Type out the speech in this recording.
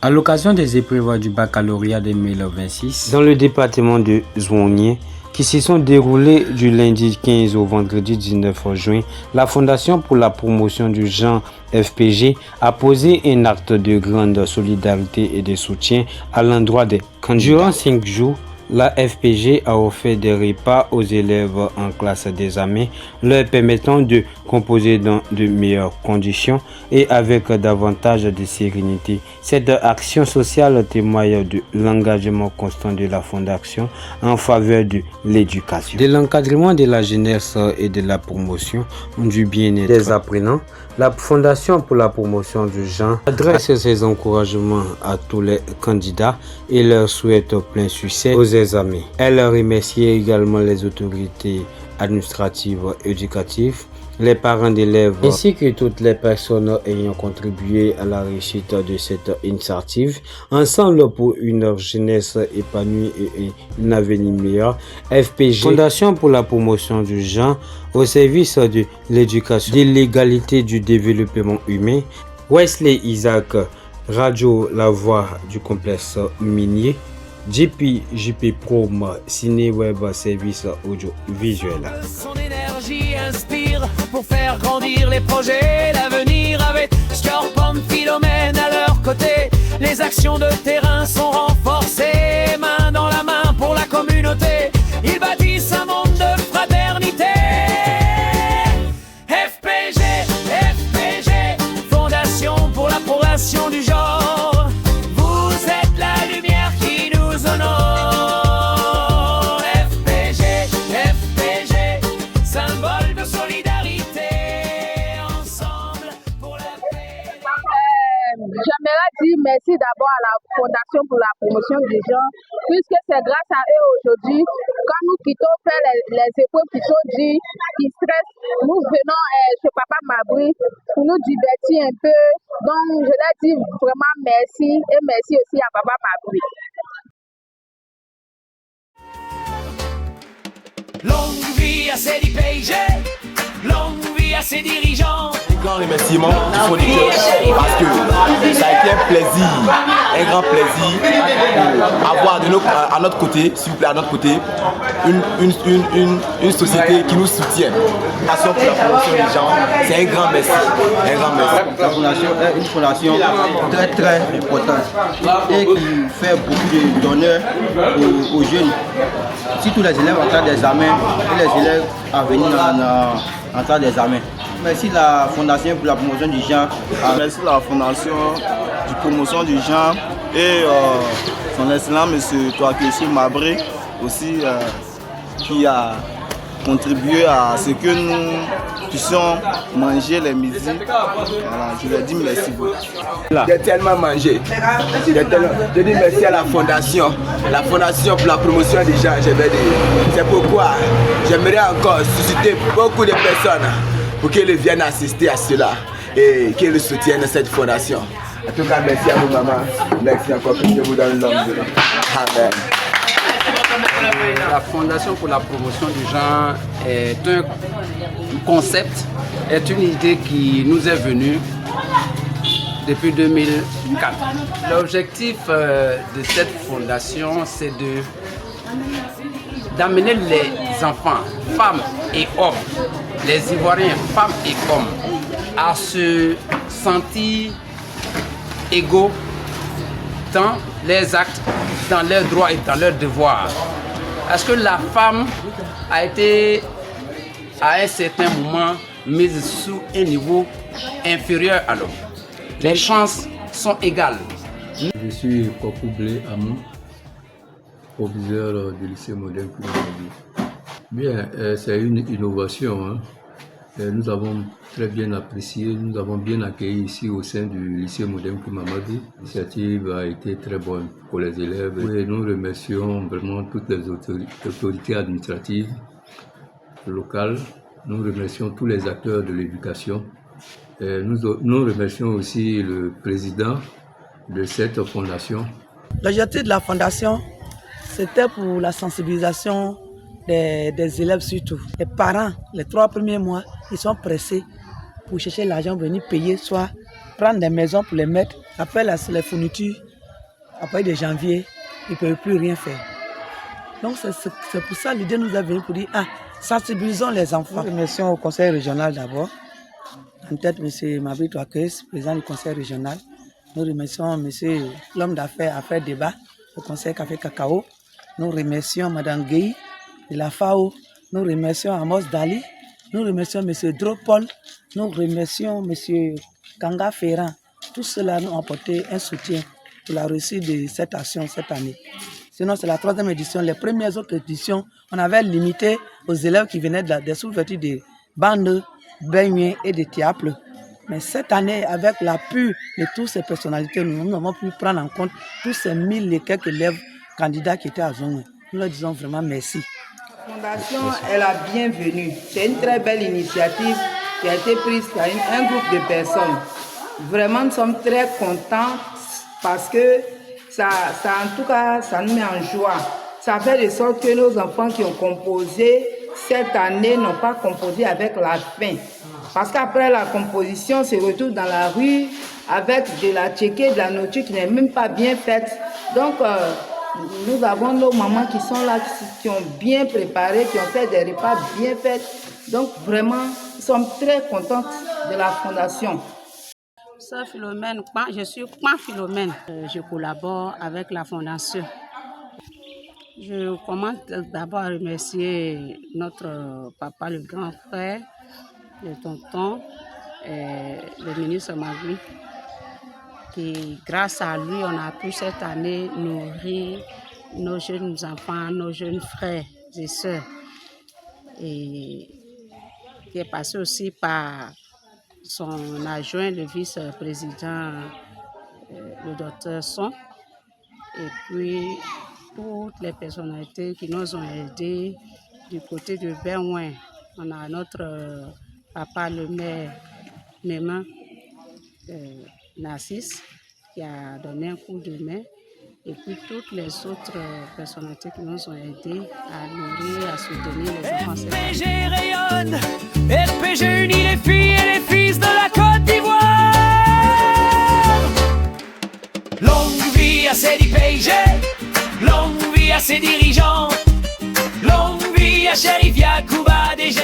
À l'occasion des épreuves du baccalauréat 2026 dans le département de Zouonié, qui se sont déroulées du lundi 15 au vendredi 19 juin, la Fondation pour la promotion du genre FPG a posé un acte de grande solidarité et de soutien à l'endroit des candidats. Durant 5 jours, la FPG a offert des repas aux élèves en classe d'examen, leur permettant de composer dans de meilleures conditions et avec davantage de sérénité. Cette action sociale témoigne de l'engagement constant de la Fondation en faveur de l'éducation, de l'encadrement de la jeunesse et de la promotion du bien-être des apprenants. La Fondation pour la promotion du genre adresse ses encouragements à tous les candidats et leur souhaite plein succès aux examens. Elle remercie également les autorités administratives et éducatives, les parents d'élèves ainsi que toutes les personnes ayant contribué à la réussite de cette initiative. Ensemble pour une jeunesse épanouie et un avenir meilleur, FPG, Fondation pour la promotion du genre, au service de l'éducation, de l'égalité, du développement humain. Wesley Isaac, Radio La Voix du complexe minier. JP Prom, Ciné Web Service Audiovisuel. Son énergie inspire pour faire grandir les projets d'avenir. Avec Scorpion, Philomène à leur côté, les actions de terrain sont renforcées. Main dans la main pour la communauté, ils bâtissent un monde de fraternité. FPG, Fondation pour la progression du genre. Vous êtes la lumière qui nous honore. FPG, symbole de solidarité. Ensemble pour la paix. J'aimerais dire merci d'abord à la Fondation pour la promotion du genre, puisque c'est grâce à eux aujourd'hui, quand nous quittons faire les épreuves qui sont dures, qui stressent, nous venons chez Papa Mabri pour nous divertir un peu. Donc je leur dis vraiment merci et merci aussi à Papa Mabri. Longue vie à ces PIG, longue vie à ces dirigeants. Grand remerciement du fond du cœur parce que ça a été un plaisir, un grand plaisir avoir à notre côté, s'il vous plaît, à notre côté, une société qui nous soutient. La Fondation pour la promotion des gens, c'est un grand merci. Un grand merci. La fondation est une fondation très très importante et qui fait beaucoup d'honneur aux jeunes, surtout les élèves en classe d'examen et les élèves à venir en classe d'examen. Merci la Fondation pour la promotion du genre. Merci la Fondation de promotion du genre et son excellent monsieur Toakeshi Mabré aussi qui a contribué à ce que nous puissions manger les midis. Voilà, je leur dis merci beaucoup. J'ai tellement mangé. Je dis merci à la Fondation pour la promotion du genre. C'est pourquoi j'aimerais encore susciter beaucoup de personnes pour qu'ils viennent assister à cela et qu'ils soutiennent cette fondation. En tout cas, merci à vous, maman. Merci encore que Dieu vous donne l'homme. Amen. La Fondation pour la promotion du genre est un concept, est une idée qui nous est venue depuis 2004. L'objectif de cette fondation, c'est d'amener les enfants, femmes et hommes, les Ivoiriens, femmes et hommes, à se sentir égaux dans les actes, dans leurs droits et dans leurs devoirs. Parce que la femme a été à un certain moment mise sous un niveau inférieur à l'homme. Les chances sont égales. Je suis Kokoublé Amou, proviseur du lycée moderne Primamadi. Bien, c'est une innovation. Hein. Nous avons très bien apprécié, nous avons bien accueilli ici au sein du lycée moderne Primamadi. L'initiative a été très bonne pour les élèves et nous remercions vraiment toutes les autorités administratives locales. Nous remercions tous les acteurs de l'éducation. Nous remercions aussi le président de cette fondation. L'objectif de la fondation, c'était pour la sensibilisation des élèves surtout. Les parents, les 3 premiers mois, ils sont pressés pour chercher l'argent, venir payer, soit prendre des maisons pour les mettre. Après les fournitures, à partir de janvier, ils ne peuvent plus rien faire. Donc c'est pour ça l'idée nous est venue pour dire, sensibilisons les enfants. Nous remercions au conseil régional d'abord, en tête M. Mabri Touakes, président du conseil régional. Nous remercions M. l'homme d'affaires Affaires Débat, au conseil Café Cacao. Nous remercions Mme Gueye de la FAO. Nous remercions Amos Dali. Nous remercions M. Dropol. Nous remercions M. Kanga Ferrand. Tous ceux-là nous ont apporté un soutien pour la réussite de cette action cette année. Sinon, c'est la 3e édition. Les premières autres éditions, on avait limité aux élèves qui venaient des sous-vertus de Bande, Beignet et de Tiaple. Mais cette année, avec l'appui de toutes ces personnalités, nous avons pu prendre en compte tous ces 1000 et quelques élèves candidats qui étaient à Zone. Nous leur disons vraiment merci. La Fondation est la bienvenue. C'est une très belle initiative qui a été prise par un groupe de personnes. Vraiment, nous sommes très contents parce que ça, en tout cas, ça nous met en joie. Ça fait de sorte que nos enfants qui ont composé cette année n'ont pas composé avec la faim. Parce qu'après la composition, on se retrouve dans la rue avec de la tchéquée, de la nourriture qui n'est même pas bien faite. Donc, nous avons nos mamans qui sont là, qui ont bien préparé, qui ont fait des repas bien faits. Donc, vraiment, nous sommes très contents de la Fondation. Sœur Philomène, je suis Kwan Philomène. Je collabore avec la Fondation. Je commence d'abord à remercier notre papa, le grand frère, le tonton, le ministre Magui, qui grâce à lui, on a pu cette année nourrir nos jeunes enfants, nos jeunes frères et sœurs. Et qui est passé aussi par son adjoint, le vice-président, le docteur Son, et puis toutes les personnalités qui nous ont aidés du côté de Benouin. On a notre papa, le maire Néma Narcisse, qui a donné un coup de main, et puis toutes les autres personnalités qui nous ont aidés à nourrir, à soutenir les enfants. FPG rayonne, FPG unit les filles et les fils de la Côte d'Ivoire. Longue vie à ces DPG, longue vie à ses dirigeants, longue vie à Chérif Yacouba DG.